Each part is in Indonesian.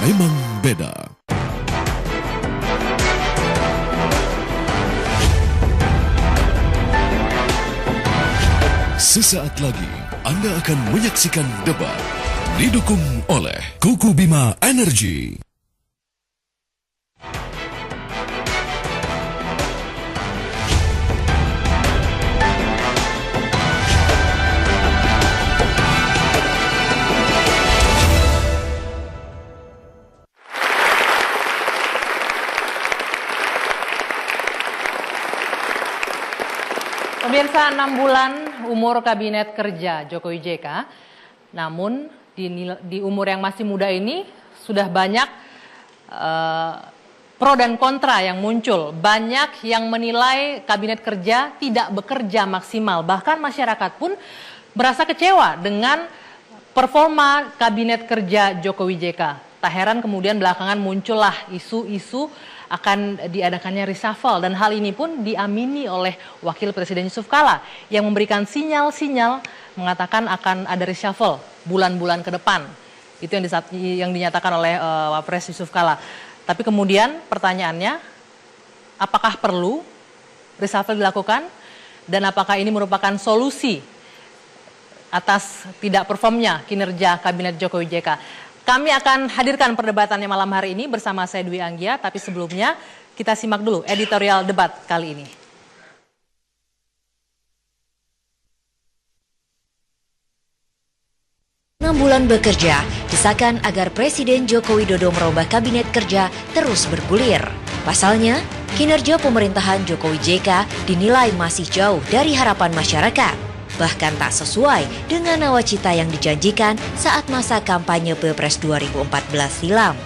memang beda. Sesaat lagi Anda akan menyaksikan debat didukung oleh Kuku Bima Energy. Pemirsa, 6 bulan umur Kabinet Kerja Jokowi JK, namun di umur yang masih muda ini sudah banyak pro dan kontra yang muncul. Banyak yang menilai Kabinet Kerja tidak bekerja maksimal. Bahkan masyarakat pun merasa kecewa dengan performa Kabinet Kerja Jokowi JK. Tak heran kemudian belakangan muncullah isu-isu akan diadakannya reshuffle, dan hal ini pun diamini oleh Wakil Presiden Yusuf Kala yang memberikan sinyal-sinyal mengatakan akan ada reshuffle bulan-bulan ke depan. Itu yang dinyatakan oleh Wapres Yusuf Kala. Tapi kemudian pertanyaannya, apakah perlu reshuffle dilakukan dan apakah ini merupakan solusi atas tidak performnya kinerja Kabinet Jokowi JK? Kami akan hadirkan perdebatannya malam hari ini bersama saya Dwi Anggia, tapi sebelumnya kita simak dulu editorial debat kali ini. Enam bulan bekerja, desakan agar Presiden Joko Widodo merubah Kabinet Kerja terus bergulir. Pasalnya, kinerja pemerintahan Jokowi JK dinilai masih jauh dari harapan masyarakat. Bahkan tak sesuai dengan nawacita yang dijanjikan saat masa kampanye Pilpres 2014 silam.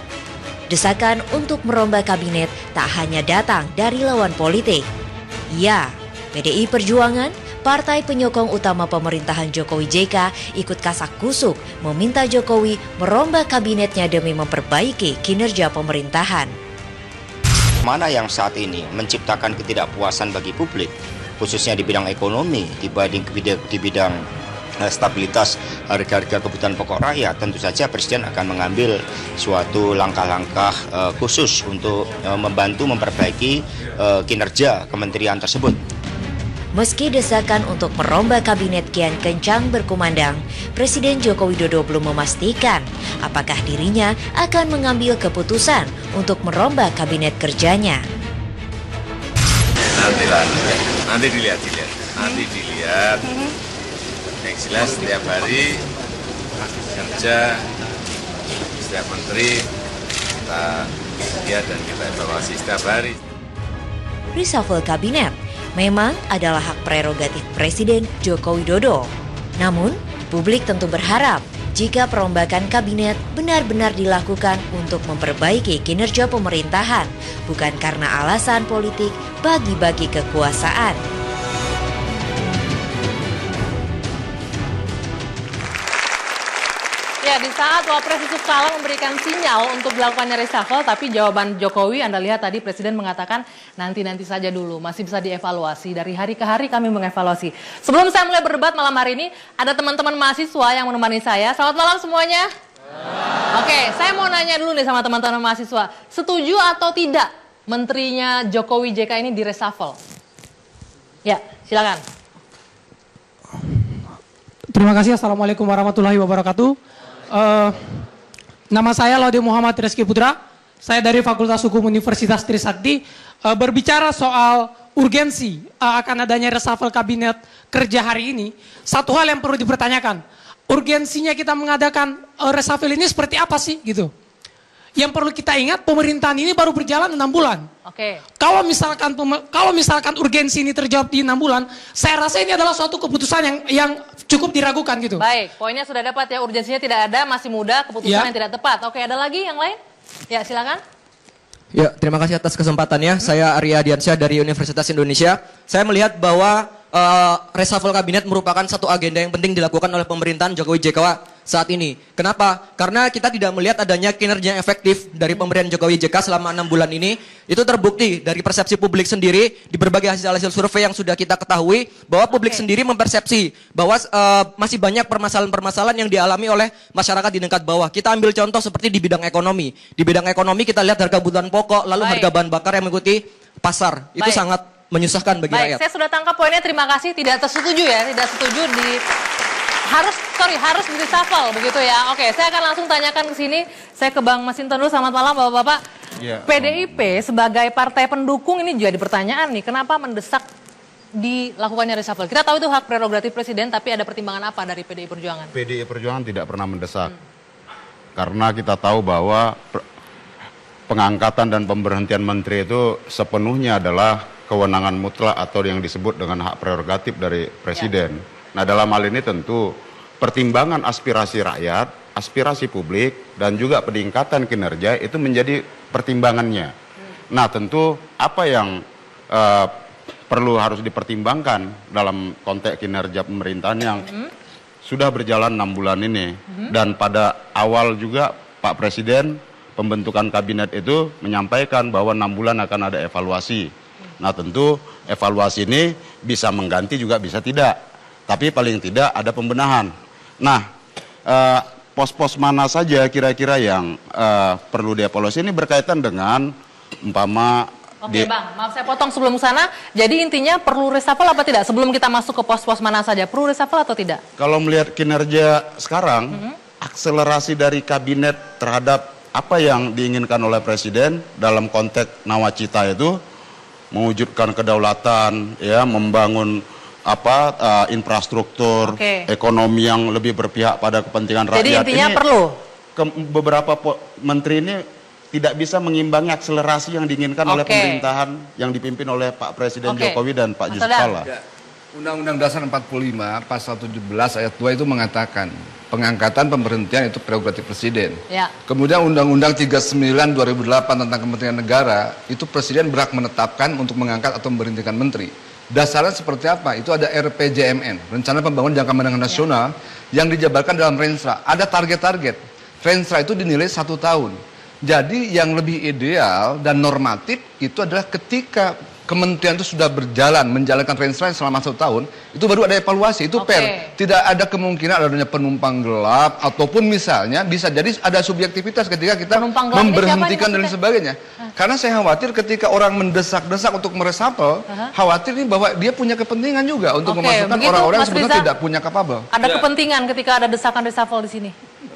Desakan untuk merombak kabinet tak hanya datang dari lawan politik. Ya, PDI Perjuangan, partai penyokong utama pemerintahan Jokowi JK, ikut kasak kusuk meminta Jokowi merombak kabinetnya demi memperbaiki kinerja pemerintahan. Mana yang saat ini menciptakan ketidakpuasan bagi publik, khususnya di bidang ekonomi, di bidang stabilitas harga-harga kebutuhan pokok rakyat, tentu saja Presiden akan mengambil suatu langkah-langkah khusus untuk membantu memperbaiki kinerja kementerian tersebut. Meski desakan untuk merombak kabinet kian kencang berkumandang, Presiden Joko Widodo belum memastikan apakah dirinya akan mengambil keputusan untuk merombak kabinet kerjanya. Nanti dilihat. Yang jelas setiap hari kerja setiap menteri kita lihat dan kita evaluasi setiap hari. Reshuffle kabinet memang adalah hak prerogatif Presiden Joko Widodo. Namun, publik tentu berharap jika perombakan kabinet benar-benar dilakukan untuk memperbaiki kinerja pemerintahan, bukan karena alasan politik bagi-bagi kekuasaan. Ya, di saat Wapres Yusuf Kala memberikan sinyal untuk dilakukannya reshuffle, tapi jawaban Jokowi Anda lihat tadi Presiden mengatakan nanti saja dulu, masih bisa dievaluasi. Dari hari ke hari kami mengevaluasi. Sebelum saya mulai berdebat malam hari ini, ada teman-teman mahasiswa yang menemani saya. Selamat malam semuanya. Oke, saya mau nanya dulu nih sama teman-teman mahasiswa. Setuju atau tidak menterinya Jokowi JK ini di reshuffle? Ya, silakan. Terima kasih. Assalamualaikum warahmatullahi wabarakatuh. Nama saya Laude Muhammad Reski Putra. Saya dari Fakultas Hukum Universitas Trisakti. Berbicara soal urgensi akan adanya reshuffle kabinet kerja hari ini, satu hal yang perlu dipertanyakan, urgensinya kita mengadakan reshuffle ini seperti apa sih gitu. Yang perlu kita ingat, pemerintahan ini baru berjalan 6 bulan. Oke. Kalau misalkan urgensi ini terjawab di 6 bulan, saya rasa ini adalah suatu keputusan yang cukup diragukan gitu. Baik, poinnya sudah dapat ya, urgensinya tidak ada, masih muda, keputusan yang tidak tepat. Oke, ada lagi yang lain? Ya, silakan. Ya, terima kasih atas kesempatannya. Saya Arya Diansyah dari Universitas Indonesia. Saya melihat bahwa reshuffle kabinet merupakan satu agenda yang penting dilakukan oleh pemerintahan Jokowi JK saat ini. Kenapa? Karena kita tidak melihat adanya kinerja yang efektif dari pemerintahan Jokowi JK selama 6 bulan ini. Itu terbukti dari persepsi publik sendiri di berbagai hasil-hasil survei yang sudah kita ketahui bahwa publik sendiri mempersepsi bahwa masih banyak permasalahan-permasalahan yang dialami oleh masyarakat di tingkat bawah. Kita ambil contoh seperti di bidang ekonomi. Di bidang ekonomi kita lihat harga kebutuhan pokok, lalu harga bahan bakar yang mengikuti pasar. Itu sangat menyusahkan bagi rakyat. Saya sudah tangkap poinnya, terima kasih. Tidak setuju ya, tidak setuju harus di reshuffle begitu ya. Oke, saya akan langsung tanyakan ke sini. Saya ke Bang Masinton dulu. Selamat malam Bapak-bapak. Ya, PDIP sebagai partai pendukung ini jadi pertanyaan nih, kenapa mendesak dilakukannya reshuffle? Kita tahu itu hak prerogatif presiden, tapi ada pertimbangan apa dari PDI Perjuangan? PDI Perjuangan tidak pernah mendesak. Karena kita tahu bahwa pengangkatan dan pemberhentian menteri itu sepenuhnya adalah kewenangan mutlak atau yang disebut dengan hak prerogatif dari presiden. Nah, dalam hal ini tentu pertimbangan aspirasi rakyat, aspirasi publik, dan juga peningkatan kinerja itu menjadi pertimbangannya. Nah, tentu apa yang perlu harus dipertimbangkan dalam konteks kinerja pemerintahan yang sudah berjalan 6 bulan ini. Dan pada awal juga Pak Presiden pembentukan kabinet itu menyampaikan bahwa 6 bulan akan ada evaluasi. Nah, tentu evaluasi ini bisa mengganti juga bisa tidak. Tapi paling tidak ada pembenahan. Nah, pos-pos mana saja kira-kira yang perlu dievaluasi ini berkaitan dengan umpama... Oke Bang, maaf saya potong sebelum sana. Jadi intinya perlu reshuffle apa tidak? Sebelum kita masuk ke pos-pos mana saja, perlu reshuffle atau tidak? Kalau melihat kinerja sekarang, akselerasi dari kabinet terhadap apa yang diinginkan oleh Presiden dalam konteks nawacita itu, mewujudkan kedaulatan, ya, membangun infrastruktur, ekonomi yang lebih berpihak pada kepentingan rakyat. Jadi intinya ini perlu. Beberapa menteri ini tidak bisa mengimbangi akselerasi yang diinginkan oleh pemerintahan yang dipimpin oleh Pak Presiden Jokowi dan Pak Yusuf Kala. Ya. Undang-Undang Dasar 45 pasal 17 ayat 2 itu mengatakan pengangkatan pemberhentian itu prerogatif presiden. Ya. Kemudian Undang-Undang 39 2008 tentang Kementerian Negara itu presiden berhak menetapkan untuk mengangkat atau memberhentikan menteri. Dasarnya seperti apa? Itu ada RPJMN, Rencana Pembangunan Jangka Menengah Nasional, yang dijabarkan dalam Renstra. Ada target-target. Renstra itu dinilai 1 tahun. Jadi yang lebih ideal dan normatif itu adalah ketika kementerian itu sudah menjalankan Renstra selama 1 tahun, itu baru ada evaluasi, itu fair. Tidak ada kemungkinan adanya penumpang gelap, ataupun misalnya bisa jadi ada subjektivitas ketika kita memberhentikan dan sebagainya. Karena saya khawatir ketika orang mendesak-desak untuk meresapel, khawatir nih bahwa dia punya kepentingan juga untuk memasukkan orang-orang yang sebenarnya tidak punya kapabel. Ada kepentingan ketika ada desakan reshuffle di sini?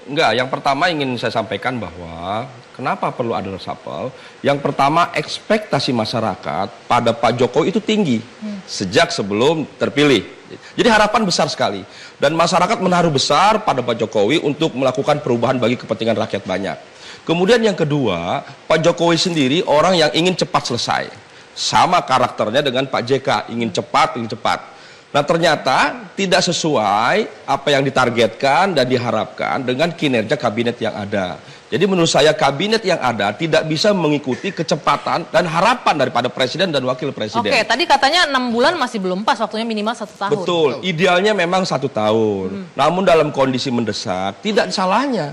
Enggak, yang pertama ingin saya sampaikan bahwa kenapa perlu ada reshuffle? Yang pertama, ekspektasi masyarakat pada Pak Jokowi itu tinggi sejak sebelum terpilih. Jadi harapan besar sekali. Dan masyarakat menaruh besar pada Pak Jokowi untuk melakukan perubahan bagi kepentingan rakyat banyak. Kemudian yang kedua, Pak Jokowi sendiri orang yang ingin cepat selesai. Sama karakternya dengan Pak JK, ingin cepat. Nah, ternyata tidak sesuai apa yang ditargetkan dan diharapkan dengan kinerja kabinet yang ada. Jadi menurut saya kabinet yang ada tidak bisa mengikuti kecepatan dan harapan daripada presiden dan wakil presiden. Oke, tadi katanya 6 bulan masih belum pas, waktunya minimal 1 tahun. Betul, idealnya memang 1 tahun. Namun dalam kondisi mendesak tidak salahnya.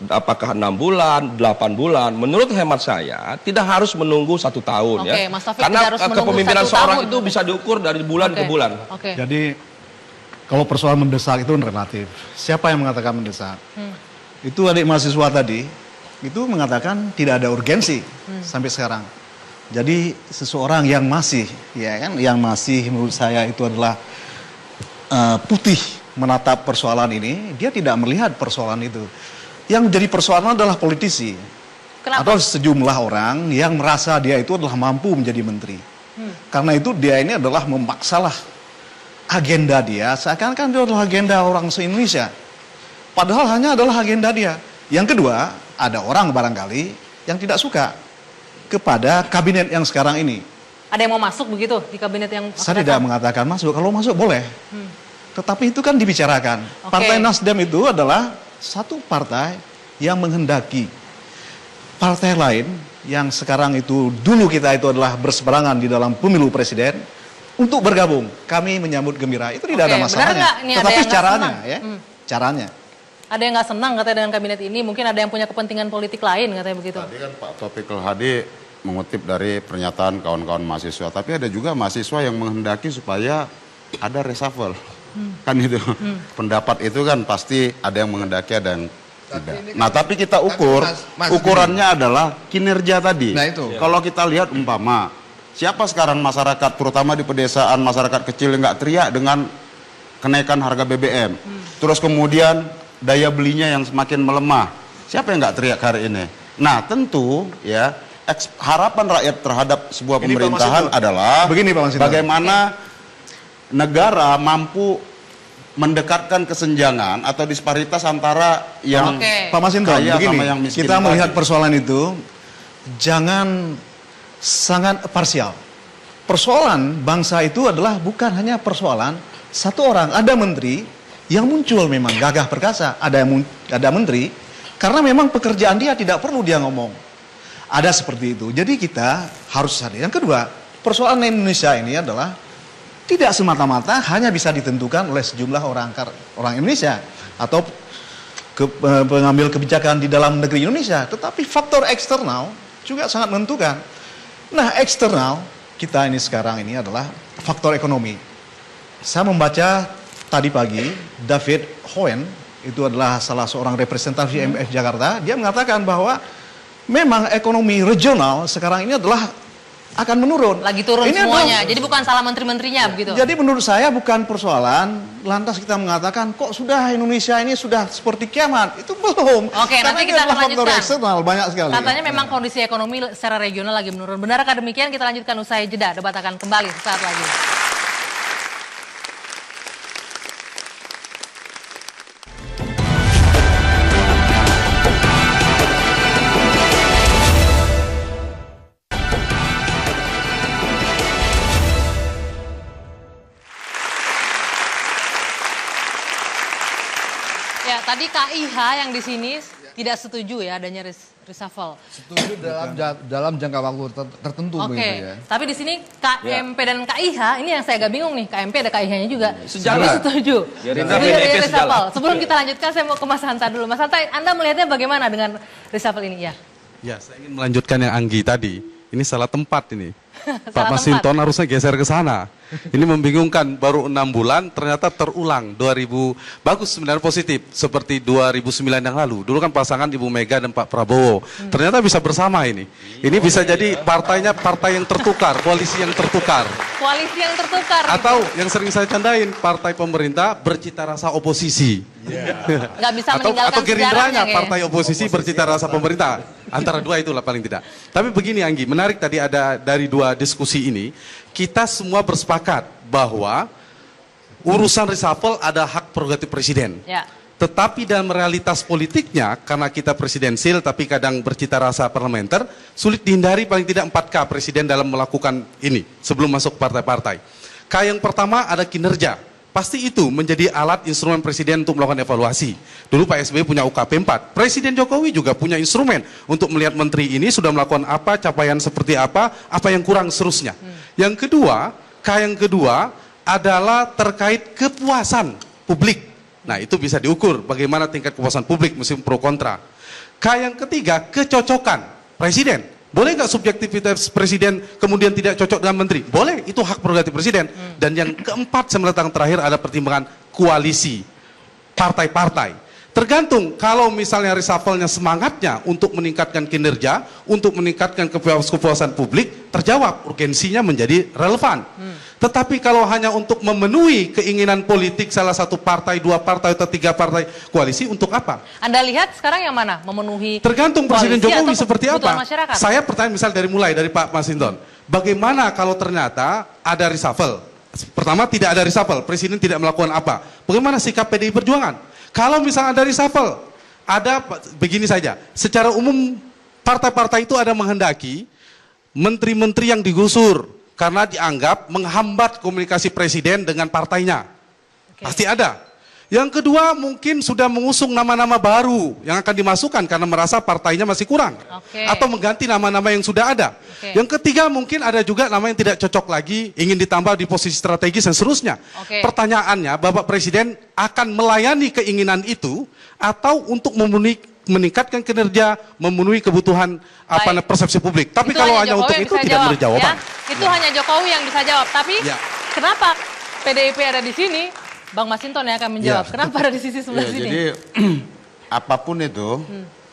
Apakah 6 bulan, 8 bulan? Menurut hemat saya tidak harus menunggu 1 tahun. Ya. Mas Taufik, karena harus kepemimpinan seorang itu bisa diukur dari bulan ke bulan. Jadi kalau persoalan mendesak itu relatif. Siapa yang mengatakan mendesak? Itu adik mahasiswa tadi, itu mengatakan tidak ada urgensi sampai sekarang. Jadi seseorang yang masih, yang masih menurut saya itu adalah putih menatap persoalan ini, dia tidak melihat persoalan itu. Yang menjadi persoalan adalah politisi. Kenapa? Atau sejumlah orang yang merasa dia itu adalah mampu menjadi menteri. Karena itu dia ini adalah memaksalah agenda dia, seakan-akan dia adalah agenda orang se-Indonesia. Padahal hanya adalah agenda dia. Yang kedua, ada orang barangkali yang tidak suka kepada kabinet yang sekarang ini. Ada yang mau masuk begitu di kabinet yang... Saya tidak mengatakan masuk, kalau masuk boleh. Tetapi itu kan dibicarakan. Partai Nasdem itu adalah satu partai yang menghendaki partai lain yang sekarang itu dulu kita itu adalah berseberangan di dalam pemilu presiden untuk bergabung. Kami menyambut gembira. Itu tidak ada masalahnya. Tetapi caranya ya, caranya. Ada yang nggak senang katanya dengan kabinet ini, mungkin ada yang punya kepentingan politik lain katanya begitu. Tadi kan Pak Taufikul Hadi mengutip dari pernyataan kawan-kawan mahasiswa, tapi ada juga mahasiswa yang menghendaki supaya ada reshuffle. Kan itu. Pendapat itu kan pasti ada yang menghendaki, ada yang tidak. Nah, tapi kita ukur, ukurannya adalah kinerja tadi. Nah, itu. Kalau kita lihat umpama, siapa sekarang masyarakat, terutama di pedesaan, masyarakat kecil yang nggak teriak dengan kenaikan harga BBM. Terus kemudian daya belinya yang semakin melemah. Siapa yang nggak teriak hari ini? Nah, tentu ya harapan rakyat terhadap sebuah pemerintahan adalah begini, Pak Masinton, bagaimana negara mampu mendekatkan kesenjangan atau disparitas antara yang Pak Masinton, kaya begini, sama yang miskin. kita melihat persoalan itu jangan sangat parsial. Persoalan bangsa itu adalah bukan hanya persoalan satu orang. Ada menteri yang muncul memang gagah perkasa, ada menteri karena memang pekerjaan dia tidak perlu dia ngomong. Ada seperti itu. Jadi kita harus sadar. Yang kedua, persoalan Indonesia ini adalah tidak semata-mata hanya bisa ditentukan oleh sejumlah orang Indonesia atau pengambil kebijakan di dalam negeri Indonesia, tetapi faktor eksternal juga sangat menentukan. Nah, eksternal kita ini sekarang ini adalah faktor ekonomi. Saya membaca tadi pagi David Hoen, itu adalah salah seorang representatif IMF Jakarta, dia mengatakan bahwa memang ekonomi regional sekarang ini adalah akan menurun. Lagi turun ini semuanya, jadi bukan salah menteri-menterinya begitu. Jadi menurut saya bukan persoalan, lantas kita mengatakan kok sudah Indonesia ini sudah seperti kiamat, itu belum. Oke, karena nanti kita akan faktor lanjutkan. eksternal banyak sekali. Katanya memang kondisi ekonomi secara regional lagi menurun. Benarkah demikian? Kita lanjutkan usai jeda, debat akan kembali sesaat lagi. Tadi KIH yang di sini tidak setuju ya adanya reshuffle. Setuju dalam jangka waktu tertentu begitu ya. Tapi di sini KMP dan KIH ini yang saya agak bingung nih. KMP ada KIH-nya juga. Sejalan. Setuju. Reshuffle. Sebelum kita lanjutkan saya mau ke Mas Hanta dulu. Mas Hanta, Anda melihatnya bagaimana dengan reshuffle ini ya? Ya, saya ingin melanjutkan yang Anggi tadi. Ini salah tempat ini. Pak Masinton harusnya geser ke sana. Ini membingungkan, baru 6 bulan ternyata terulang 2000. Bagus sebenarnya positif seperti 2009 yang lalu. Dulu kan pasangan Ibu Mega dan Pak Prabowo. Ternyata bisa bersama ini. Ini bisa jadi partainya partai yang tertukar, koalisi yang tertukar. Koalisi yang tertukar. Atau yang sering saya candain, partai pemerintah bercita rasa oposisi. Nggak bisa meninggalkan atau gerindranya sejarahnya, partai oposisi bercita rasa pemerintah. Antara dua itulah paling tidak. Tapi begini Anggi, menarik tadi ada dari dua diskusi ini, kita semua bersepakat bahwa urusan reshuffle ada hak prerogatif presiden. Ya. Tetapi dalam realitas politiknya, karena kita presidensil tapi kadang bercita rasa parlementer, sulit dihindari paling tidak 4K presiden dalam melakukan ini sebelum masuk partai-partai. K yang pertama ada kinerja. Pasti itu menjadi alat instrumen presiden untuk melakukan evaluasi. Dulu Pak SBY punya UKP 4. Presiden Jokowi juga punya instrumen untuk melihat menteri ini sudah melakukan apa, capaian seperti apa yang kurang seterusnya. Yang kedua, K yang kedua adalah terkait kepuasan publik. Nah, itu bisa diukur bagaimana tingkat kepuasan publik meskipun pro kontra. K yang ketiga, kecocokan presiden. Boleh nggak subjektivitas presiden kemudian tidak cocok dengan menteri? Boleh, itu hak prerogatif presiden. Dan yang keempat, yang terakhir ada pertimbangan koalisi, partai-partai. Tergantung, kalau misalnya reshuffle-nya semangatnya untuk meningkatkan kinerja, untuk meningkatkan kepuasan publik, terjawab, urgensinya menjadi relevan. Tetapi kalau hanya untuk memenuhi keinginan politik salah satu partai, 2 partai, atau 3 partai koalisi, untuk apa? Anda lihat sekarang yang mana? Memenuhi tergantung Presiden Jokowi seperti apa. Masyarakat? Saya pertanyaan misal dari Pak Masinton. Bagaimana kalau ternyata ada reshuffle? Pertama, tidak ada reshuffle, Presiden tidak melakukan apa? Bagaimana sikap PDI Perjuangan? Kalau misalnya ada reshuffle, ada begini saja. Secara umum partai-partai itu ada menghendaki menteri-menteri yang digusur karena dianggap menghambat komunikasi presiden dengan partainya. Pasti ada. Yang kedua mungkin sudah mengusung nama-nama baru yang akan dimasukkan karena merasa partainya masih kurang. Atau mengganti nama-nama yang sudah ada. Yang ketiga mungkin ada juga nama yang tidak cocok lagi, ingin ditambah di posisi strategis dan seterusnya. Pertanyaannya, Bapak Presiden akan melayani keinginan itu atau untuk meningkatkan kinerja, memenuhi kebutuhan persepsi publik. Tapi kalau hanya untuk itu tidak memberi jawaban. Itu hanya Jokowi yang bisa jawab. Tapi kenapa PDIP ada di sini? Bang Masinton yang akan menjawab. Kenapa ada di sisi sebelah sini? Jadi apapun itu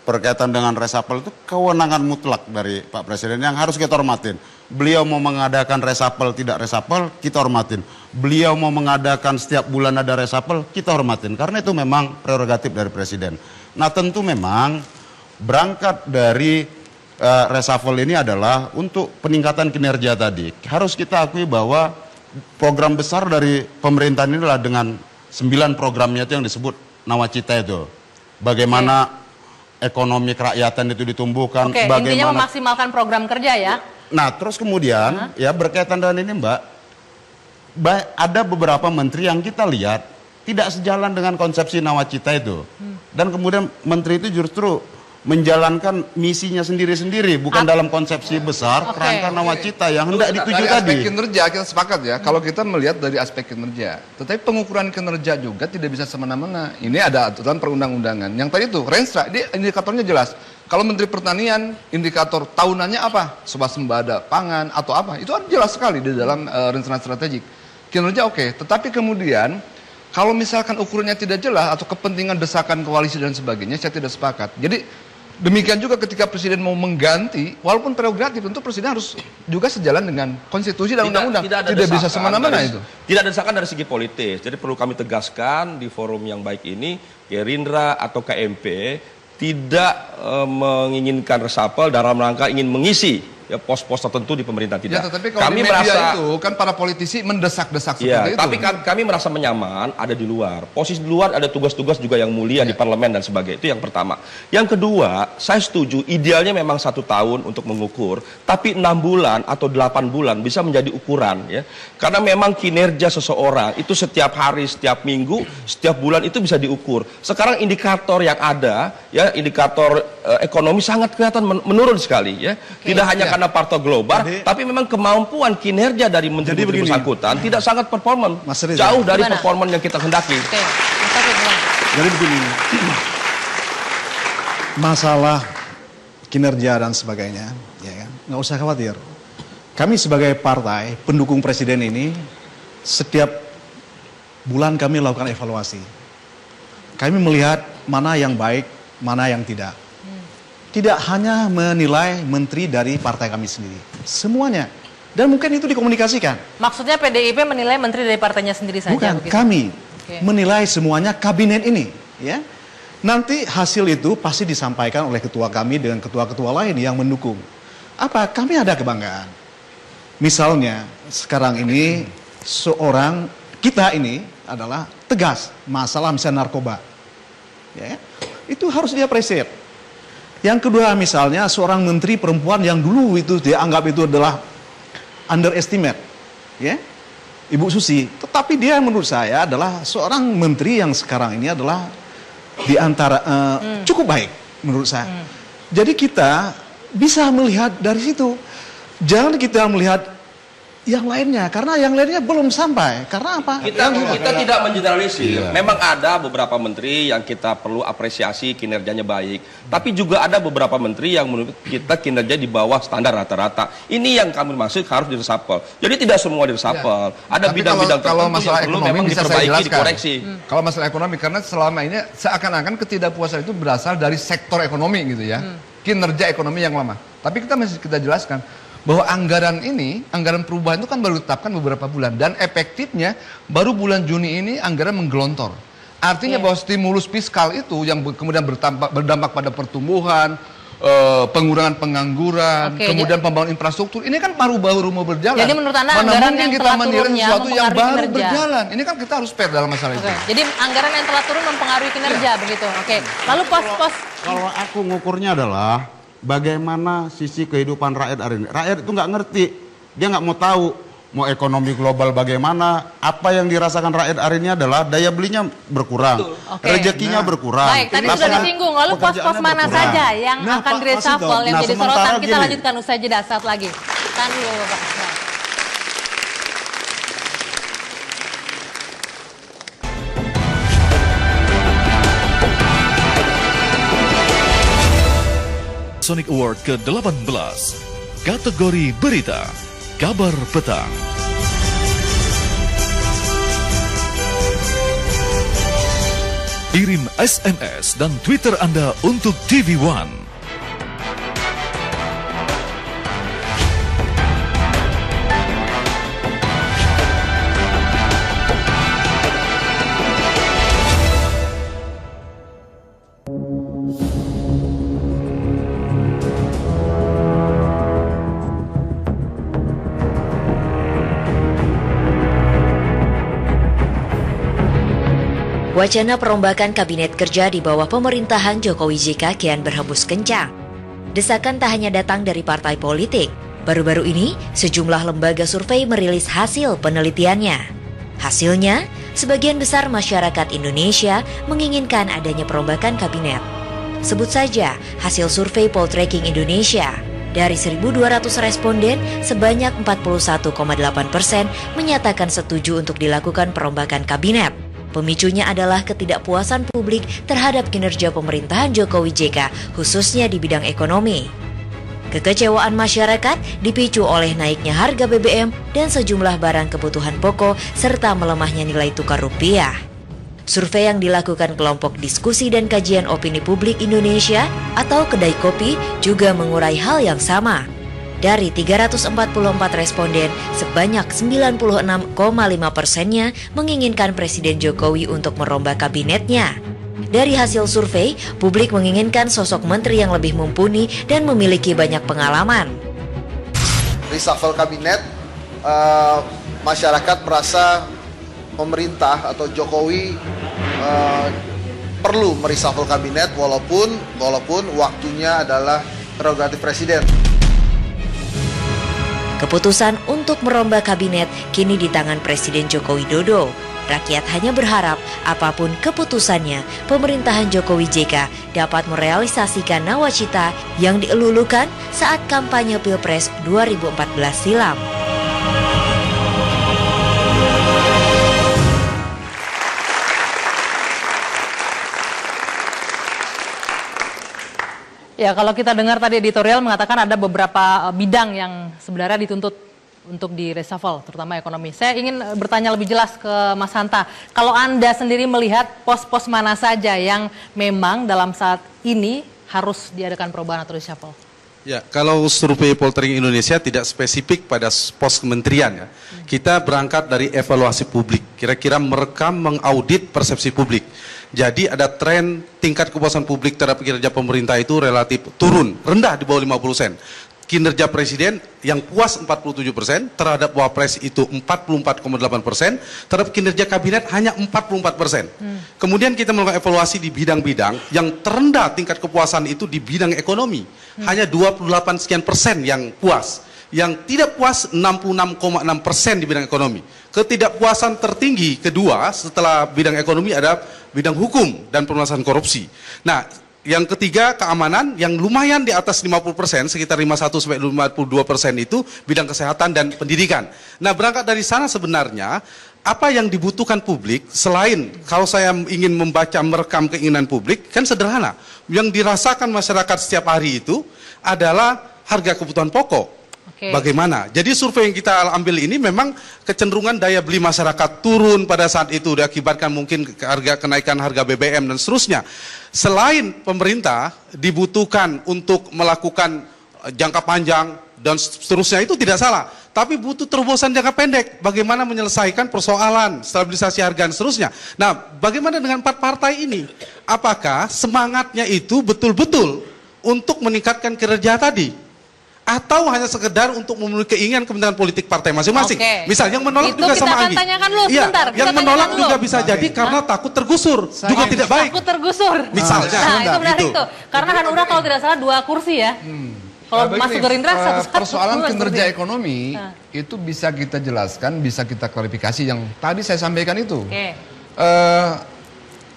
berkaitan dengan resapel itu kewenangan mutlak dari Pak Presiden yang harus kita hormatin. Beliau mau mengadakan resapel tidak resapel, kita hormatin. Beliau mau mengadakan setiap bulan ada resapel, kita hormatin. Karena itu memang prerogatif dari Presiden. Nah tentu memang berangkat dari resapel ini adalah untuk peningkatan kinerja tadi. Harus kita akui bahwa program besar dari pemerintahan ini adalah dengan 9 programnya itu yang disebut nawacita itu. Bagaimana ekonomi kerakyatan itu ditumbuhkan. Bagaimana intinya memaksimalkan program kerja ya. Nah terus kemudian ya berkaitan dengan ini Mbak, ada beberapa menteri yang kita lihat tidak sejalan dengan konsepsi nawacita itu. Dan kemudian menteri itu justru menjalankan misinya sendiri-sendiri, bukan dalam konsepsi besar kerangka nawacita yang hendak dituju dari tadi. Aspek kinerja kita sepakat ya, kalau kita melihat dari aspek kinerja, tetapi pengukuran kinerja juga tidak bisa semena-mena. Ini ada aturan perundang-undangan. Yang tadi itu Renstra, dia indikatornya jelas. Kalau Menteri Pertanian, indikator tahunannya apa? Swasembada pangan atau apa? Itu jelas sekali di dalam rencana strategik. Kinerja oke, tetapi kemudian kalau misalkan ukurannya tidak jelas atau kepentingan desakan koalisi dan sebagainya, saya tidak sepakat. Jadi demikian juga ketika Presiden mau mengganti, walaupun prerogatif, tentu Presiden harus juga sejalan dengan konstitusi dan undang-undang. Tidak bisa semena-mena itu. Tidak ada desakan dari segi politis. Jadi perlu kami tegaskan di forum yang baik ini, Gerindra atau KMP tidak menginginkan resapel dalam rangka ingin mengisi pos-pos tertentu di pemerintah, tidak. Ya, tetapi kalau kami di media itu kan para politisi mendesak-desak seperti itu. Tapi kami merasa nyaman ada di luar. Posisi di luar ada tugas-tugas juga yang mulia di parlemen dan sebagainya. Itu yang pertama. Yang kedua, saya setuju idealnya memang 1 tahun untuk mengukur, tapi 6 bulan atau 8 bulan bisa menjadi ukuran ya. Karena memang kinerja seseorang itu setiap hari, setiap minggu, setiap bulan itu bisa diukur. Sekarang indikator yang ada ya, indikator ekonomi sangat kelihatan menurun sekali ya. Tidak hanya karena partai global, tapi memang kemampuan kinerja dari menteri bersangkutan tidak sangat performan, jauh dari performan yang kita hendaki. Jadi begini, masalah kinerja dan sebagainya, ya kan, nggak usah khawatir. Kami sebagai partai pendukung presiden ini, setiap bulan kami lakukan evaluasi. Kami melihat mana yang baik, mana yang tidak. Tidak hanya menilai menteri dari partai kami sendiri, semuanya. Dan mungkin itu dikomunikasikan. Maksudnya PDIP menilai menteri dari partainya sendiri saja? Bukan, begitu? kami menilai semuanya kabinet ini. Ya. Nanti hasil itu pasti disampaikan oleh ketua kami dengan ketua-ketua lain yang mendukung. Apa? Kami ada kebanggaan. Misalnya sekarang ini seorang kita ini adalah tegas masalah misalnya narkoba. Ya. Itu harus diapresiasi. Yang kedua misalnya seorang menteri perempuan yang dulu itu dianggap itu adalah underestimate, ya, Ibu Susi. Tetapi dia menurut saya adalah seorang menteri yang sekarang ini adalah di antara cukup baik menurut saya. Jadi kita bisa melihat dari situ. Jangan kita melihat yang lainnya, karena yang lainnya belum sampai. Karena apa? Kita tidak mengeneralisir. Memang ada beberapa menteri yang kita perlu apresiasi kinerjanya baik. Tapi juga ada beberapa menteri yang menurut kita kinerja di bawah standar rata-rata. Ini yang kami maksud harus diresapel. Jadi tidak semua diresapel. Ada bidang-bidang kalau masalah yang perlu ekonomi memang bisa diperbaiki, saya jelaskan. dikoreksi. Kalau masalah ekonomi, karena selama ini seakan-akan ketidakpuasan itu berasal dari sektor ekonomi gitu ya. Kinerja ekonomi yang lama. Tapi kita jelaskan bahwa anggaran ini, anggaran perubahan itu kan baru ditetapkan beberapa bulan. Dan efektifnya baru bulan Juni ini anggaran menggelontor. Artinya bahwa stimulus fiskal itu yang kemudian berdampak pada pertumbuhan, pengurangan pengangguran, kemudian pembangunan infrastruktur, ini kan baru mau berjalan. Jadi menurut Anda anggaran yang telah turunnya sesuatu yang baru kinerja. berjalan. Ini kan kita harus fair dalam masalah itu. Jadi anggaran yang telah turun mempengaruhi kinerja begitu. Lalu pos-pos. Kalau aku ngukurnya adalah bagaimana sisi kehidupan rakyat hari ini. Rakyat itu nggak ngerti, dia nggak mau tahu mau ekonomi global bagaimana, apa yang dirasakan rakyat hari ini adalah daya belinya berkurang, rezekinya berkurang. Baik, tadi sudah disinggung, lalu pos-pos mana saja yang akan reshuffle yang jadi sorotan, kita lanjutkan usai jeda saat lagi. Tahan dulu Bapak. Sonic Award ke-18, kategori berita, kabar petang. Kirim SMS dan Twitter Anda untuk TV One. Wacana perombakan kabinet kerja di bawah pemerintahan Jokowi JK kian berhembus kencang. Desakan tak hanya datang dari partai politik. Baru-baru ini, sejumlah lembaga survei merilis hasil penelitiannya. Hasilnya, sebagian besar masyarakat Indonesia menginginkan adanya perombakan kabinet. Sebut saja hasil survei Poltreking Indonesia. Dari 1.200 responden, sebanyak 41,8% menyatakan setuju untuk dilakukan perombakan kabinet. Pemicunya adalah ketidakpuasan publik terhadap kinerja pemerintahan Jokowi JK, khususnya di bidang ekonomi. Kekecewaan masyarakat dipicu oleh naiknya harga BBM dan sejumlah barang kebutuhan pokok serta melemahnya nilai tukar rupiah. Survei yang dilakukan kelompok diskusi dan kajian opini publik Indonesia atau Kedai Kopi juga mengurai hal yang sama. Dari 344 responden, sebanyak 96,5%-nya menginginkan Presiden Jokowi untuk merombak kabinetnya. Dari hasil survei, publik menginginkan sosok menteri yang lebih mumpuni dan memiliki banyak pengalaman. Reshuffle kabinet, masyarakat merasa pemerintah atau Jokowi perlu mereshuffle kabinet walaupun waktunya adalah prerogatif Presiden. Keputusan untuk merombak kabinet kini di tangan Presiden Joko Widodo. Rakyat hanya berharap apapun keputusannya, pemerintahan Jokowi JK dapat merealisasikan nawacita yang dielulukan saat kampanye Pilpres 2014 silam. Ya, kalau kita dengar tadi editorial mengatakan ada beberapa bidang yang sebenarnya dituntut untuk di reshuffle, terutama ekonomi. Saya ingin bertanya lebih jelas ke Mas Hanta. Kalau Anda sendiri melihat pos-pos mana saja yang memang dalam saat ini harus diadakan perubahan atau reshuffle? Ya, kalau survei Poltering Indonesia tidak spesifik pada pos kementerian ya. Kita berangkat dari evaluasi publik. Kira-kira merekam, mengaudit persepsi publik. Jadi ada tren tingkat kepuasan publik terhadap kinerja pemerintah itu relatif turun, rendah di bawah 50%. Kinerja presiden yang puas 47%, terhadap wapres itu 44,8%, terhadap kinerja kabinet hanya 44%. Kemudian kita melakukan evaluasi di bidang-bidang yang terendah tingkat kepuasan itu di bidang ekonomi. Hanya 28 sekian persen yang puas. Yang tidak puas 66,6% di bidang ekonomi. Ketidakpuasan tertinggi kedua setelah bidang ekonomi ada bidang hukum dan pemberantasan korupsi. Nah, yang ketiga keamanan yang lumayan di atas 50%, sekitar 51-52% itu bidang kesehatan dan pendidikan. Nah, berangkat dari sana sebenarnya apa yang dibutuhkan publik selain kalau saya ingin membaca merekam keinginan publik kan sederhana. Yang dirasakan masyarakat setiap hari itu adalah harga kebutuhan pokok. Bagaimana? Jadi survei yang kita ambil ini memang kecenderungan daya beli masyarakat turun pada saat itu diakibatkan mungkin kenaikan harga BBM dan seterusnya. Selain pemerintah dibutuhkan untuk melakukan jangka panjang dan seterusnya itu tidak salah. Tapi butuh terobosan jangka pendek. Bagaimana menyelesaikan persoalan stabilisasi harga dan seterusnya. Nah, bagaimana dengan 4 partai ini? Apakah semangatnya itu betul-betul untuk meningkatkan kinerja tadi? Atau hanya sekedar untuk memenuhi keinginan kepentingan politik partai masing-masing. Misal yang menolak itu juga sama Anggi. Yang menolak juga bisa jadi karena takut tergusur, juga tidak baik. Takut tergusur. Misalnya. Nah, itu benar itu. Karena Hanura kalau tidak salah 2 kursi ya. Kalau masuk Gerindra satu-satu. Persoalan kinerja ekonomi itu bisa kita jelaskan, bisa kita klarifikasi yang tadi saya sampaikan itu.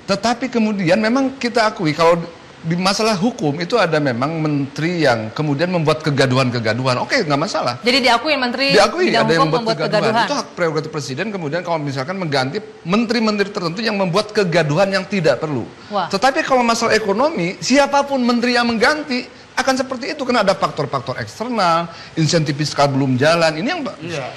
Tetapi kemudian memang kita akui kalau di masalah hukum itu ada memang menteri yang kemudian membuat kegaduhan-kegaduhan. Oke, nggak masalah. Jadi diakui menteri diakui bidang ada yang hukum membuat kegaduhan. Itu hak prerogatif presiden kemudian kalau misalkan mengganti menteri-menteri tertentu yang membuat kegaduhan yang tidak perlu. Tetapi kalau masalah ekonomi, siapapun menteri yang mengganti akan seperti itu karena ada faktor-faktor eksternal, insentif fiskal belum jalan. Ini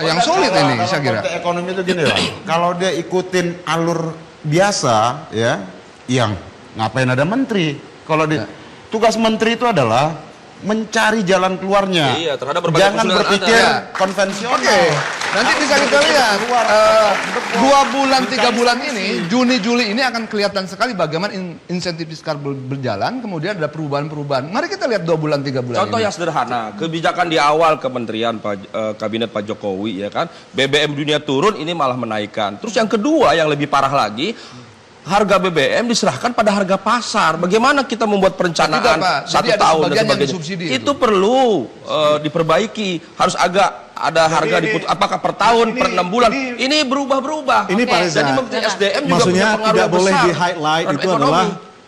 yang sulit ini saya kira. Ekonomi itu gini lah. Kalau dia ikutin alur biasa ya, yang ngapain ada menteri? Kalau tugas menteri itu adalah mencari jalan keluarnya. Iya, terhadap berbagai jangan berpikir konvensional. Nanti bisa kita lihat 2 bulan 3 bulan ini Juni Juli ini akan kelihatan sekali bagaimana insentif fiskal berjalan, kemudian ada perubahan-perubahan. Mari kita lihat 2 bulan 3 bulan. Contoh ini. yang sederhana, kebijakan di awal kementerian kabinet Pak Jokowi ya kan, BBM dunia turun ini malah menaikkan. Terus yang kedua yang lebih parah lagi, harga BBM diserahkan pada harga pasar. Bagaimana kita membuat perencanaan 1 tahun dan sebagainya? Itu perlu diperbaiki. Harus agak ada harga diputus. Apakah per tahun, per 6 bulan? Ini berubah-berubah. Ini Pak Reza, jadi Menteri SDM juga maksudnya punya pengaruh tidak boleh besar di highlight itu ekonomi. adalah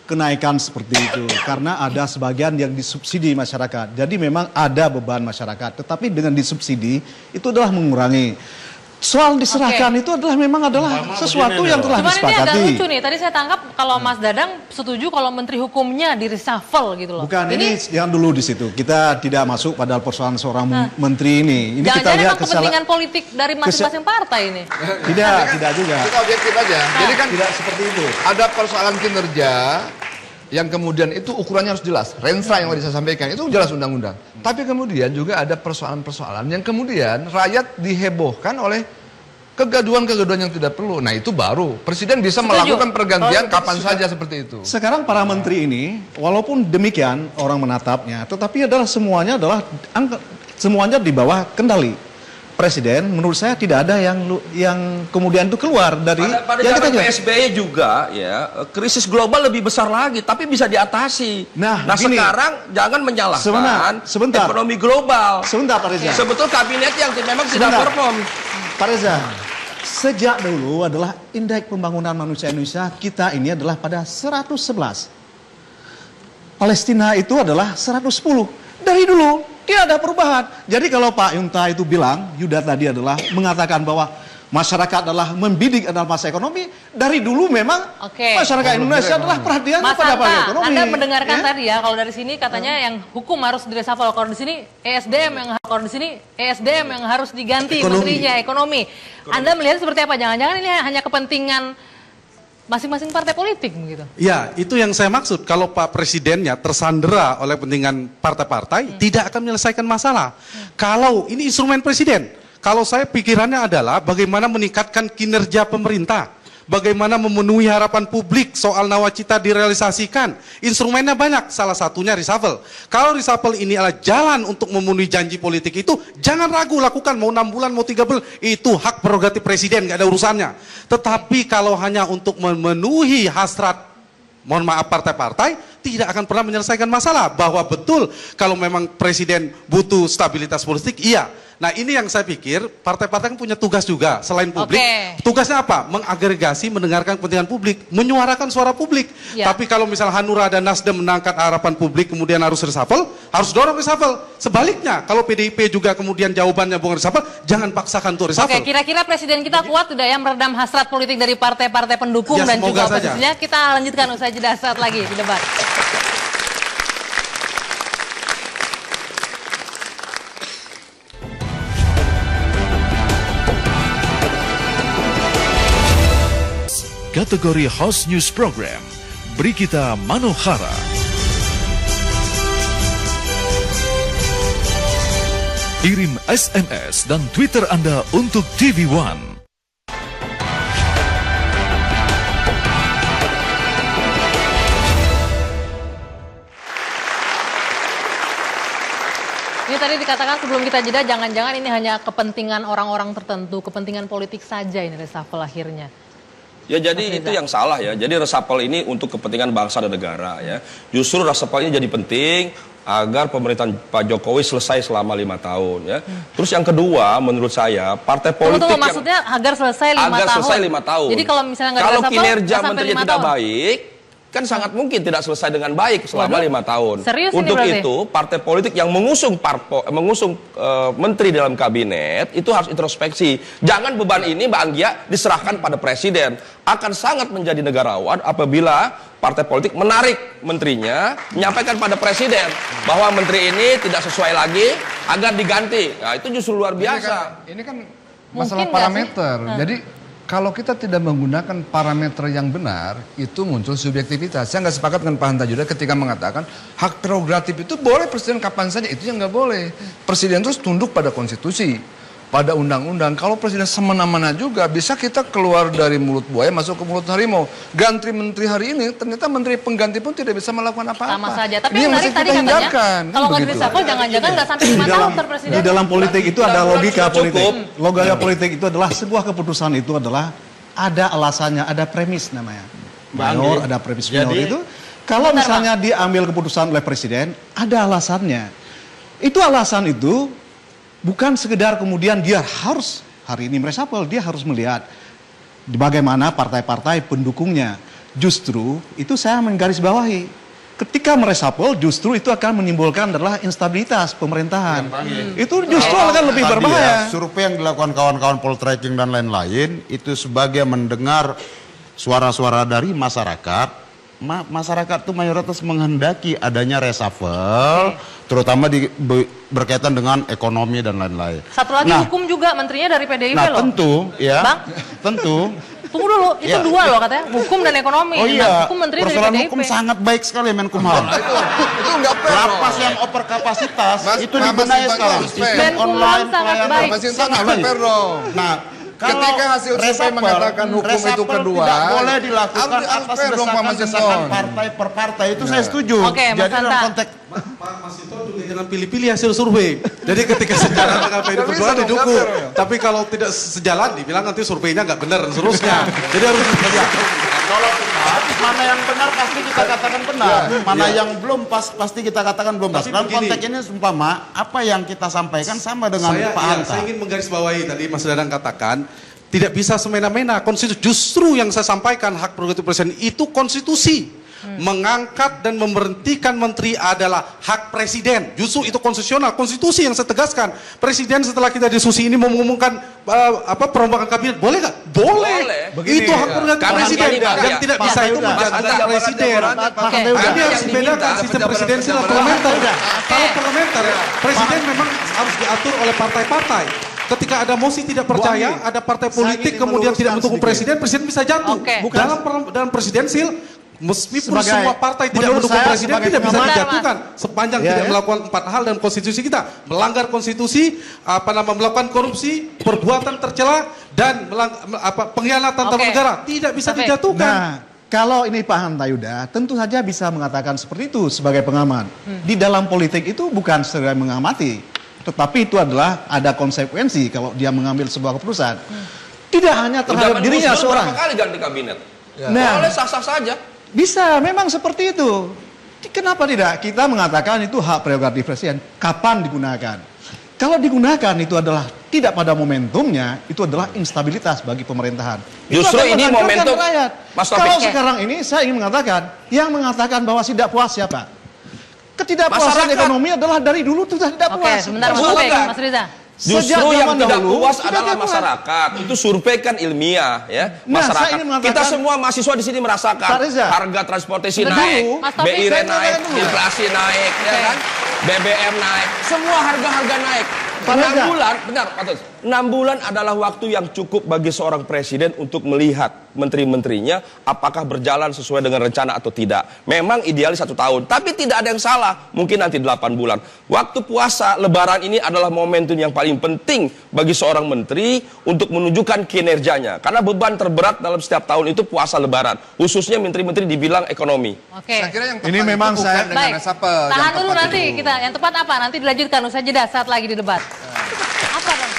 kenaikan seperti itu karena ada sebagian yang disubsidi masyarakat. Jadi memang ada beban masyarakat, tetapi dengan disubsidi itu adalah mengurangi. Soal diserahkan itu adalah memang adalah sesuatu yang telah disepakati. Cuman ini agak lucu nih, tadi saya tangkap kalau Mas Dadang setuju kalau menteri hukumnya di reshuffle gitu loh. Bukan, ini yang dulu di situ. Kita tidak masuk pada persoalan seorang menteri ini. Ini kita lihat kepentingan politik dari masing-masing partai ini. Tidak juga. Kita objektif aja. Jadi kan tidak seperti itu. Ada persoalan kinerja yang kemudian itu ukurannya harus jelas. Renstra yang tadi saya sampaikan itu jelas undang-undang. Tapi kemudian juga ada persoalan-persoalan yang kemudian rakyat dihebohkan oleh kegaduhan-kegaduhan yang tidak perlu. Nah itu baru presiden bisa melakukan pergantian kapan saja seperti itu. Sekarang para menteri ini, walaupun demikian orang menatapnya, tetapi adalah semuanya di bawah kendali. Presiden menurut saya tidak ada yang kemudian itu keluar dari pada zaman PSBY juga ya, krisis global lebih besar lagi tapi bisa diatasi. Nah sekarang jangan menyalahkan ekonomi global. Sebentar Pak Reza. Sebetulnya kabinet yang memang tidak perform. Pak Reza, sejak dulu adalah indeks pembangunan manusia Indonesia kita ini adalah pada 111. Palestina itu adalah 110. Dari dulu tidak ada perubahan. Jadi kalau Pak Yunta itu bilang, Yuda tadi adalah mengatakan bahwa masyarakat adalah membidik adalah masa ekonomi, dari dulu memang masyarakat Indonesia adalah perhatian pada ekonomi. Anda mendengarkan tadi ya, kalau dari sini katanya yang hukum harus direshuffle, kalau di sini ESDM yang harus diganti menterinya ekonomi. Anda melihat seperti apa? Jangan-jangan ini hanya kepentingan masing-masing partai politik begitu. Ya, itu yang saya maksud. Kalau Pak Presidennya tersandera oleh kepentingan partai-partai, tidak akan menyelesaikan masalah. Kalau ini instrumen Presiden, kalau saya pikirannya adalah bagaimana meningkatkan kinerja pemerintah, bagaimana memenuhi harapan publik soal nawacita direalisasikan. Instrumennya banyak, salah satunya reshuffle. Kalau reshuffle ini adalah jalan untuk memenuhi janji politik itu, jangan ragu lakukan, mau 6 bulan, mau 3 bulan, itu hak prerogatif presiden, gak ada urusannya. Tetapi kalau hanya untuk memenuhi hasrat, mohon maaf partai-partai, tidak akan pernah menyelesaikan masalah. Bahwa betul kalau memang presiden butuh stabilitas politik, iya. Nah ini yang saya pikir partai-partai kan punya tugas juga selain publik. Tugasnya apa? Mengagregasi, mendengarkan kepentingan publik, menyuarakan suara publik. Tapi kalau misal Hanura dan Nasdem menangkap harapan publik kemudian harus reshuffle, harus dorong reshuffle. Sebaliknya kalau PDIP juga kemudian jawabannya bukan reshuffle, jangan paksakan untuk reshuffle. Kira-kira presiden kita kuat tidak ya meredam hasrat politik dari partai-partai pendukung dan juga oposisinya? Kita lanjutkan usai jeda saat lagi di debat. Kategori Host News Program, Brigita Manohara. Kirim SMS dan Twitter Anda untuk TV One. Ini tadi dikatakan sebelum kita jeda, jangan-jangan ini hanya kepentingan orang-orang tertentu, kepentingan politik saja ini reshuffle akhirnya. Ya jadi itu yang salah ya. Jadi reshuffle ini untuk kepentingan bangsa dan negara ya. Justru reshuffle ini jadi penting agar pemerintahan Pak Jokowi selesai selama 5 tahun ya. Terus yang kedua menurut saya partai politik Tunggu, maksudnya agar selesai 5 tahun. Selesai 5 tahun. Jadi kalau misalnya nggak kalau resapel, kinerja nggak sampai menterinya 5 tidak tahun. baik, kan sangat mungkin tidak selesai dengan baik selama 5 tahun. Serius ini Untuk berarti? itu partai politik yang mengusung menteri dalam kabinet itu harus introspeksi. Jangan beban ini Mbak Anggia diserahkan pada presiden. Akan sangat menjadi negarawan apabila partai politik menarik menterinya, menyampaikan pada presiden bahwa menteri ini tidak sesuai lagi agar diganti. Nah, itu justru luar biasa. Ini kan masalah parameter. Jadi kalau kita tidak menggunakan parameter yang benar, itu muncul subjektivitas. Saya nggak sepakat dengan Pak Hanta Yuda ketika mengatakan hak prerogatif itu boleh presiden kapan saja, itu yang nggak boleh. Presiden terus tunduk pada konstitusi, pada undang-undang. Kalau presiden semena-mena juga, bisa kita keluar dari mulut buaya masuk ke mulut harimau. Ganti menteri hari ini, ternyata menteri pengganti pun tidak bisa melakukan apa-apa. Sama saja. Tapi Ini yang menarik mesti tadi kita katanya, hindarkan. kalau nggak begitu. resapel jangan-jangan nggak sampai 5 tahun presiden. Di dalam politik itu ada logika politik. Cukup. Logika politik itu adalah sebuah keputusan itu adalah ada alasannya, ada premis namanya. Mayor, ada premis minor itu. Kalau misalnya diambil keputusan oleh presiden, ada alasannya. Itu alasan itu bukan sekedar kemudian dia harus hari ini meresapel, dia harus melihat bagaimana partai-partai pendukungnya. Justru itu saya menggarisbawahi. Ketika meresapel justru itu akan menimbulkan adalah instabilitas pemerintahan. Itu justru akan lebih Tadi berbahaya. Survei yang dilakukan kawan-kawan poltreking dan lain-lain itu sebagai mendengar suara-suara dari masyarakat. Masyarakat itu mayoritas menghendaki adanya reshuffle, terutama berkaitan dengan ekonomi dan lain-lain. Satu lagi hukum juga menterinya dari PDIP loh. Tentu, ya. Bang? Tentu. Tunggu dulu, itu Ya. dua loh katanya, hukum dan ekonomi. Oh iya, Hukum menteri dari persoalan PDIP. hukum sangat baik sekali Menkumham. Itu nggak fair. Lapas yang overkapasitas itu Mas dibenahi Sinton, sekarang. harus fair. Sistem Menkumham online sangat pelayanan. baik. Mas Sinton Sangat nggak baik. fair dong. Nah, Ketika hasil survei mengatakan hukum itu kedua, tidak boleh dilakukan harus atas fair dong, Pak Mas desakan-desakan Sinton. partai per partai. Itu saya setuju. Oke, Mas Jadi dalam Hanta. konteks Pak Mas Sinton juga jangan pilih-pilih hasil survei. Jadi ketika sejalan dengan PDIP Perjuangan dong, didukung. nggak fair. Tapi kalau tidak sejalan dibilang nanti surveinya nggak benar dan seterusnya. Jadi harus kalau mana yang benar pasti kita katakan benar, mana yang belum pasti kita katakan belum pas. Tapi Dalam begini. konteks ini umpama apa yang kita sampaikan sama dengan Pak Hanta. saya ingin menggarisbawahi tadi Mas Dadang katakan tidak bisa semena-mena konstitusi. Justru yang saya sampaikan hak prerogatif presiden itu konstitusi. Mengangkat dan memberhentikan menteri adalah hak presiden. Justru itu konstitusional, konstitusi yang saya tegaskan. Presiden setelah kita diskusi ini mau mengumumkan perombakan kabinet, boleh nggak? Boleh. Begini, Itu hak prerogatif karena presiden. gini, Pak, Yang ya. tidak bisa itu menjatuhkan presiden. Ini harus dibedakan sistem presidensial dan parlementer. Kalau parlementer, presiden memang harus diatur oleh partai-partai. Ketika ada mosi tidak percaya, ada partai politik kemudian tidak mendukung presiden, presiden bisa jatuh. Dalam presidensil, meskipun semua partai tidak mendukung presiden, tidak bisa dijatuhkan sepanjang tidak melakukan 4 hal dalam konstitusi kita: melanggar konstitusi, melakukan korupsi, perbuatan tercela, dan pengkhianatan terhadap negara, tidak bisa dijatuhkan. Nah, kalau ini Pak Hanta Yuda, tentu saja bisa mengatakan seperti itu sebagai pengamat. Di dalam politik itu bukan sekedar mengamati, tetapi itu adalah ada konsekuensi kalau dia mengambil sebuah keputusan. Tidak hanya terhadap dirinya seorang. Berapa kali ganti kabinet? Nah, Boleh sah-sah saja. bisa, memang seperti itu. Kenapa tidak? Kita mengatakan itu hak prerogatif presiden. Kapan digunakan? Kalau digunakan itu adalah tidak pada momentumnya, itu adalah instabilitas bagi pemerintahan. Itu Justru akan ini menghancurkan momentum, rakyat. Mas Taufik. Kalau sekarang ini saya ingin mengatakan, yang mengatakan bahwa tidak puas siapa? Ketidakpuasan Masyarakat. ekonomi adalah dari dulu sudah tidak Oke, puas. sebentar Mas Taufik, Mas Riza. Justru yang tidak dahulu, puas sudah adalah tidak puas. masyarakat. Itu survei kan ilmiah, ya. Nah, saya Masyarakat. ingin mengatakan- Kita semua mahasiswa di sini merasakan Pak Reza. harga transportasi Dulu, naik, Mas Taufik, BI saya naik, mengatakan dulu. inflasi naik, ya kan? BBM naik, semua harga-harga naik. Pak 6 Reza. bulan, benar, Pak Tus. 6 bulan adalah waktu yang cukup bagi seorang presiden untuk melihat menteri-menterinya apakah berjalan sesuai dengan rencana atau tidak. Memang idealis 1 tahun, tapi tidak ada yang salah. Mungkin nanti 8 bulan. Waktu puasa, lebaran ini adalah momentum yang paling penting bagi seorang menteri untuk menunjukkan kinerjanya. Karena beban terberat dalam setiap tahun itu puasa lebaran. Khususnya menteri-menteri di bidang ekonomi. Oke. Saya kira yang tepat Ini memang itu bukan saya- dengan Baik, resapel. tahan Yang dulu tepat nanti itu. kita. Yang tepat apa? Nanti dilanjutkan usai jeda saat lagi di debat. Apa dong?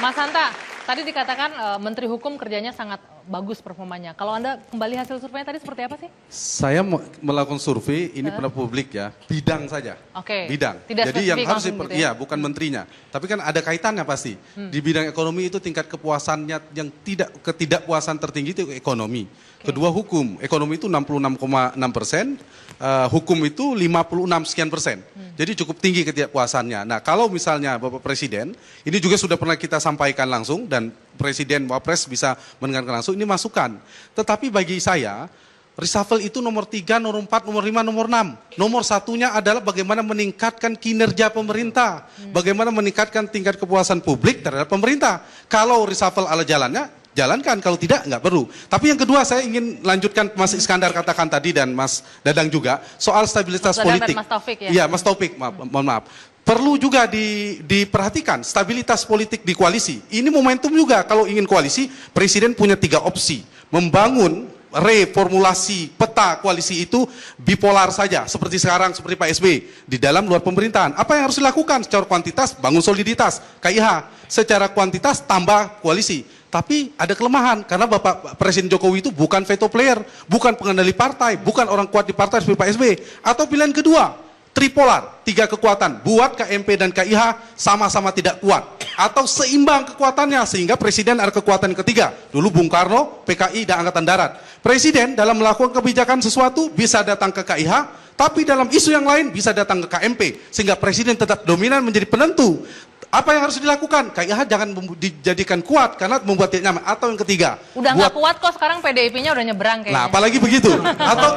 Mas Hanta, tadi dikatakan Menteri Hukum kerjanya sangat bagus performanya. Kalau Anda kembali hasil surveinya tadi seperti apa sih? Saya melakukan survei ini pada publik ya, bidang saja. Oke. Bidang. Tidak Jadi yang harus gitu ya? iya, bukan menterinya. Tapi kan ada kaitannya pasti. Di bidang ekonomi itu tingkat kepuasannya yang ketidakpuasan tertinggi itu ekonomi. Kedua hukum, ekonomi itu 66,6%, hukum itu 56 sekian persen. Jadi cukup tinggi ketidakpuasannya. Nah kalau misalnya Bapak Presiden, ini juga sudah pernah kita sampaikan langsung dan Presiden Wapres bisa mendengarkan langsung, ini masukan. Tetapi bagi saya, reshuffle itu nomor 3, nomor 4, nomor 5, nomor 6. Nomor satunya adalah bagaimana meningkatkan kinerja pemerintah. Bagaimana meningkatkan tingkat kepuasan publik terhadap pemerintah. Kalau reshuffle ala jalannya, jalankan, kalau tidak, nggak perlu. Tapi yang kedua saya ingin lanjutkan Mas Iskandar katakan tadi dan Mas Dadang juga, soal stabilitas politik. Mas Taufik ya? Iya, Mas Taufik, mohon maaf. Perlu juga diperhatikan stabilitas politik di koalisi. Ini momentum juga kalau ingin koalisi, Presiden punya 3 opsi. Membangun reformulasi peta koalisi itu bipolar saja, seperti sekarang, seperti Pak SBY, di dalam luar pemerintahan. Apa yang harus dilakukan? Secara kuantitas, bangun soliditas, KIH. Secara kuantitas, tambah koalisi. Tapi ada kelemahan, karena Bapak Presiden Jokowi itu bukan veto player, bukan pengendali partai, bukan orang kuat di partai seperti Pak SBY. Atau pilihan kedua, tripolar, 3 kekuatan, buat KMP dan KIH sama-sama tidak kuat. Atau seimbang kekuatannya, sehingga Presiden ada kekuatan ketiga. Dulu Bung Karno, PKI, dan Angkatan Darat. Presiden dalam melakukan kebijakan sesuatu bisa datang ke KIH, tapi dalam isu yang lain bisa datang ke KMP. Sehingga Presiden tetap dominan menjadi penentu. Apa yang harus dilakukan? KIH jangan dijadikan kuat karena membuat tidak nyaman. Atau yang ketiga, udah nggak kuat kok sekarang PDIP-nya udah nyebrang kayaknya. Nah, apalagi begitu. Atau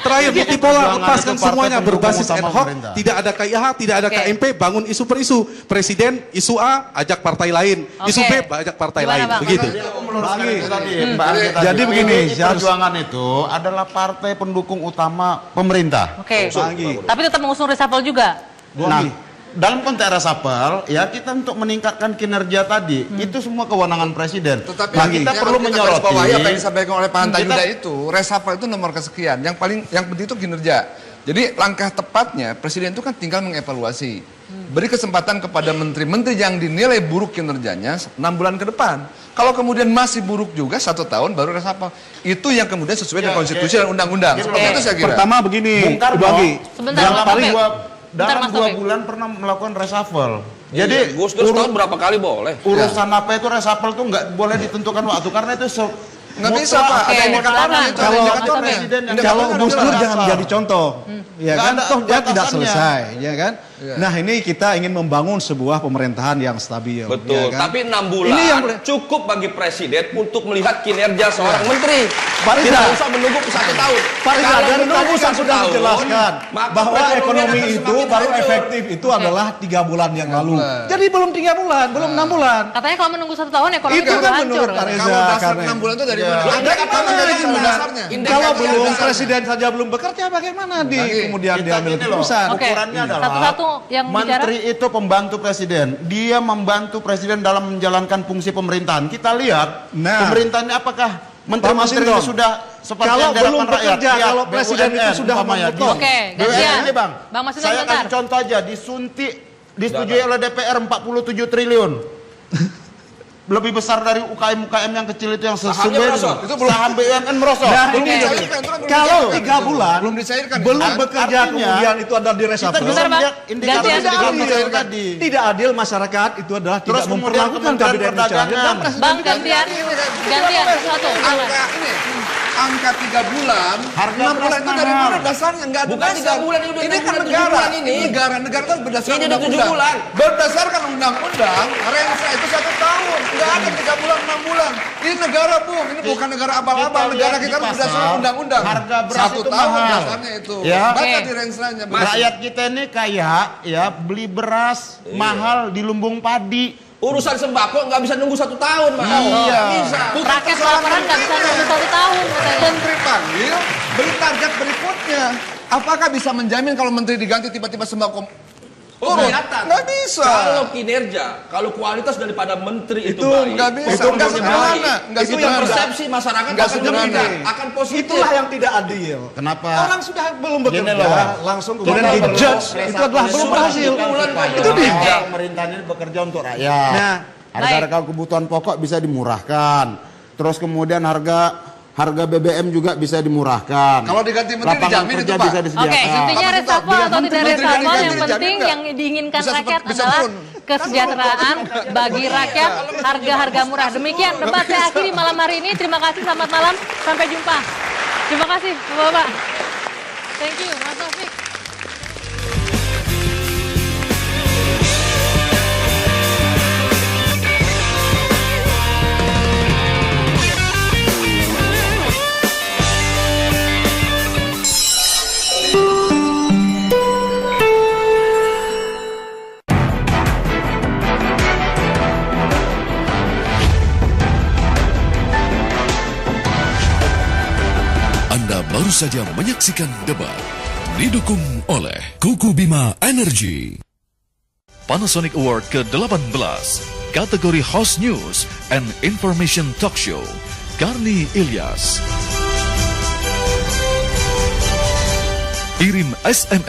terakhir multipolar, lepaskan semuanya berbasis ad hoc, tidak ada KIH, tidak ada KMP, bangun isu per isu. Presiden isu A ajak partai lain, isu B ajak partai lain. Begitu. Jadi begini, Perjuangan itu adalah partai pendukung utama pemerintah. Oke. Tapi tetap mengusung reshuffle juga. Nah, dalam konteks reshuffle, ya kita untuk meningkatkan kinerja tadi, itu semua kewenangan Presiden. Tetapi nah, kita perlu menyoroti bahwa apa yang disampaikan oleh Pak Hanta Yuda itu, reshuffle itu nomor kesekian. Yang penting itu kinerja. Jadi langkah tepatnya Presiden itu kan tinggal mengevaluasi. Beri kesempatan kepada menteri-menteri yang dinilai buruk kinerjanya 6 bulan ke depan. Kalau kemudian masih buruk juga 1 tahun baru reshuffle. Itu yang kemudian sesuai dengan konstitusi dan undang-undang. Seperti itu saya kira. Pertama begini, Bung Karno, sebentar, dalam 2 bulan pernah melakukan reshuffle. Jadi Gus Dur tahun berapa kali boleh? Urusan apa itu reshuffle tuh nggak boleh ditentukan waktu karena itu nggak bisa Pak. Ada indikatornya itu. Kalau Gus Dur jangan jadi contoh, ya kan? Toh dia tidak selesai, ya kan? Nah ini kita ingin membangun sebuah pemerintahan yang stabil. Betul. Ya kan? Tapi 6 bulan ini yang cukup bagi Presiden untuk melihat kinerja seorang menteri. Tidak usah menunggu 1 tahun. Pak Riza, dari tadi saya sudah menjelaskan bahwa ekonomi itu baru efektif itu adalah 3 bulan yang lalu. Jadi belum 3 bulan, belum 6 bulan. Katanya kalau menunggu 1 tahun ekonomi itu kan menurut Pak Reza. Kalau dasar 6 bulan itu dari mana? Kalau belum Presiden saja belum bekerja, bagaimana kemudian dia ambil keputusan? Ukurannya adalah satu-satu yang menteri itu pembantu Presiden. Dia membantu Presiden dalam menjalankan fungsi pemerintahan. Kita lihat pemerintahannya apakah menteri-menteri itu sudah seperti kalau yang diharapkan belum bekerja, rakyat. kalau Presiden itu sudah memotong. Oke, gantian. Ini Bang, Bang Mas saya kasih contoh aja, disetujui oleh DPR 47 triliun. Lebih besar dari UKM-UKM yang kecil itu yang sesungguhnya itu saham BUMN merosot. Nah, ini kalau 3 bulan belum dicairkan. Belum bekerja kemudian itu adalah di reshuffle. Tidak adil masyarakat itu adalah tidak memperlakukan kabinet kerja. Bang gantian satu. Angka 3 bulan, 6 bulan itu dari mana dasarnya? Enggak ada. Bukan 3 bulan ini kan negara. Negara kan berdasarkan undang-undang. Berdasarkan undang-undang, Rensa itu 1 tahun. Enggak ada 3 bulan, 6 bulan. Ini negara, Bung. Ini bukan negara abal-abal. Negara kita berdasarkan undang-undang. Harga beras 1 itu tahun mahal. dasarnya itu. Ya. Baca di Rensanya. Rakyat kita ini kaya, ya beli beras mahal di lumbung padi. Urusan sembako nggak bisa nunggu 1 tahun, Pak. Iya. Bisa. Rakyat kelaparan nggak bisa nunggu 1 tahun. Menteri panggil, beri target berikutnya. Apakah bisa menjamin kalau menteri diganti tiba-tiba sembako turun? Nggak bisa. Kalau kinerja, kalau kualitas daripada menteri itu baik, nggak bisa. itu Nggak sederhana. itu yang persepsi masyarakat akan positif. Itulah yang tidak adil. Kenapa? Orang sudah belum bekerja, langsung kemudian dijudge itu adalah belum berhasil. Itu dia. Pemerintahan ini bekerja untuk rakyat. Nah, Harga-harga kebutuhan pokok bisa dimurahkan. Terus kemudian harga BBM juga bisa dimurahkan. Kalau diganti menteri dijamin itu, Pak. Bisa disediakan. Oke, intinya reshuffle atau tidak reshuffle yang penting yang diinginkan rakyat adalah kesejahteraan bagi rakyat, harga-harga murah. Demikian debat saya akhiri malam hari ini. Terima kasih, selamat malam, sampai jumpa. Terima kasih, Bapak. Thank you, Mas Taufik. Baru saja menyaksikan debat didukung oleh Kuku Bima Energy. Panasonic Award ke-18 kategori Host News and Information Talk Show Karni Ilyas. Kirim SMS